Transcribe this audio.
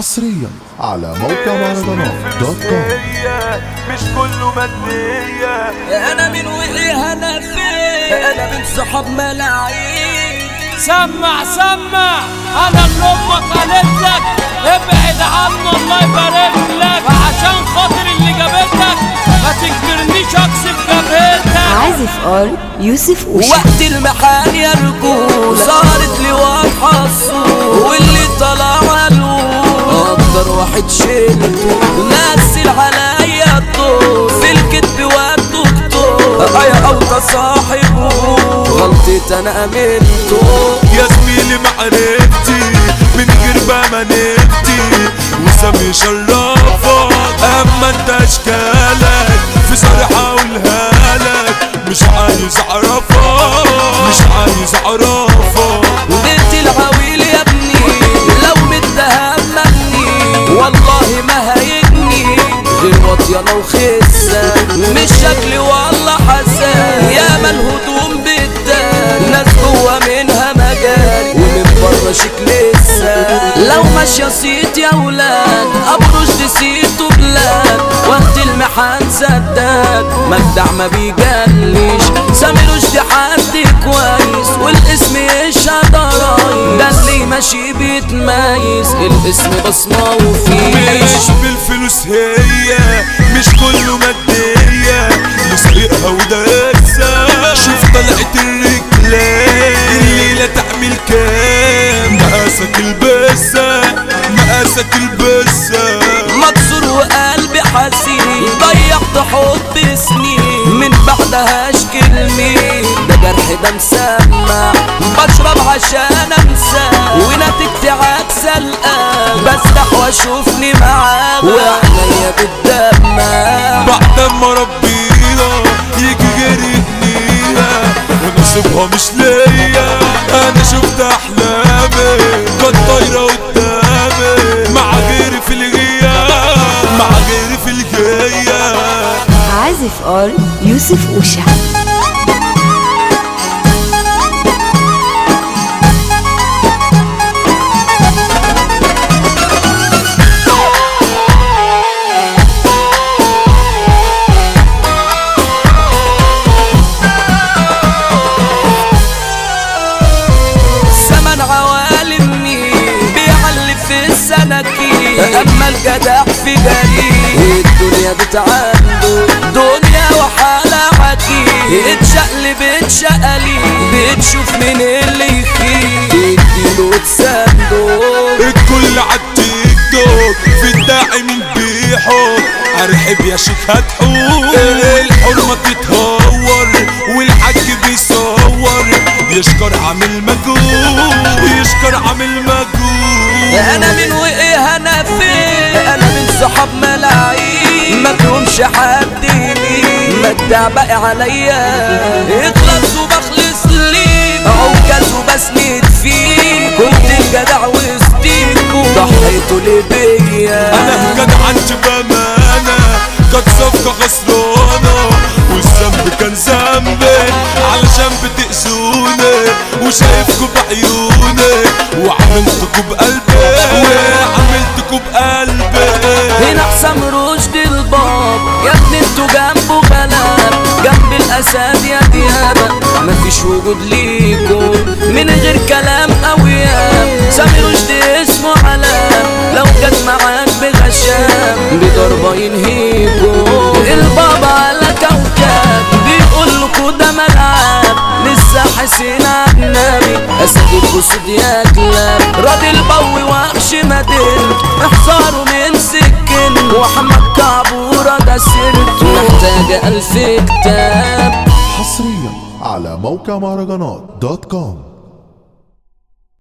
حصريا على موقع مهرجانات .com. مش كله مادية. انا من وقعها انا فين، انا من صحاب ملاعين. سمع انا اللي امك قالت لك ابعد عنه الله يبارك لك، عشان خاطر اللي جابتك ما تنكرنيش اكسب جابتك. عازف ار يوسف وشا. وقت المحال يا رجول صارت لي واضحة الصورة، واللي طلع عالقول اكتر واحد شلته ومثل عليا الدور في الكتب والدكتور يا اوطى صاحبه غلطت انا امنته. يا زميلي معرفتي من غير بقى نفتي وسامي شرفك، اما انت اشكالك في صريحة اقولها لك مش عايز اعرفك بنت العويل يا ابني لو متهم مني والله ما هيجني غير واطيانة وخسة مش شكلي والله حسان. يا ما الهدوم بالدار ناس جوا منها مجاري ومن بره شيك لسه. لو ماشية صيت يا ولاد ابرش نسيته بلاد، وقت المحن سداد مجدع ما بيجليش. سامي رشدي حد كويس والاسم يشهد رايس، ده اللي ماشي بيتميز الاسم بصمة وفيه. مش بالفلوس هي مش كله مادية، يسرقها ودرسها شوف طلعت الرجلين الليلة تعمل كام. مقاسك البسة مكسور وقلبي حزين ضيعت حب سنين من بعدها اشكي لمين. ده جرح ده مسمع بشرب عشان انسى ونتيجتي عكس القلب، بسرح واشوفني معاه وعينيا بتدمع. بعد ما ربينا يجي غير يبنيها ونصيبها مش ليا. انا شفت احلامي كانت طايرة قدامي مع غيري في الجاية. عازف ار يوسف وشا. اما الجدع في جريء الدنيا بتعنده دنيا وحالة عجيب. اتشقلي بتشوف مين اللي يخيب تديله تسنده. الكل عالتيك توك في الداعي من بيحط ارحب يا شيخ هتحوق. الحرمة تتهور والحاج بيصور يشكر عامل مجهود. انا من وقعها انا فين، انا من صحاب ملاعين ما فيهمش حد يمين مجدع باقي عليا. اخلص وبخلص ليك عكاز وبسند فيك، كنت الجدع وسطيكوا ضحيتوا لي بيا. انا جدع انت بامانة كانت صفقة خسرانة والذنب كان ذنبي علشان بتأذوني وشايفكوا بعيوني وعملتكوا بقلبي. هنا حسام رشدي الباب يا ابني انتوا جنبه غلاب، جنب الاسد يا ديابة مفيش وجود ليكوا من غير كلام او ياب. سامي رشدي اسمه علام لو جت معاك بغشام بضربة ينهيكوا. البابا على كوكب بيقول لكوا ده ملعب لسه حسين عالنبي اسد الاسود يا كلاب. راضي البوي وحش مدين احذروا من سكن وحمد كعبورة ده سيرته محتاجة 1000 كتاب. حصريا على موقع مهرجانات .com.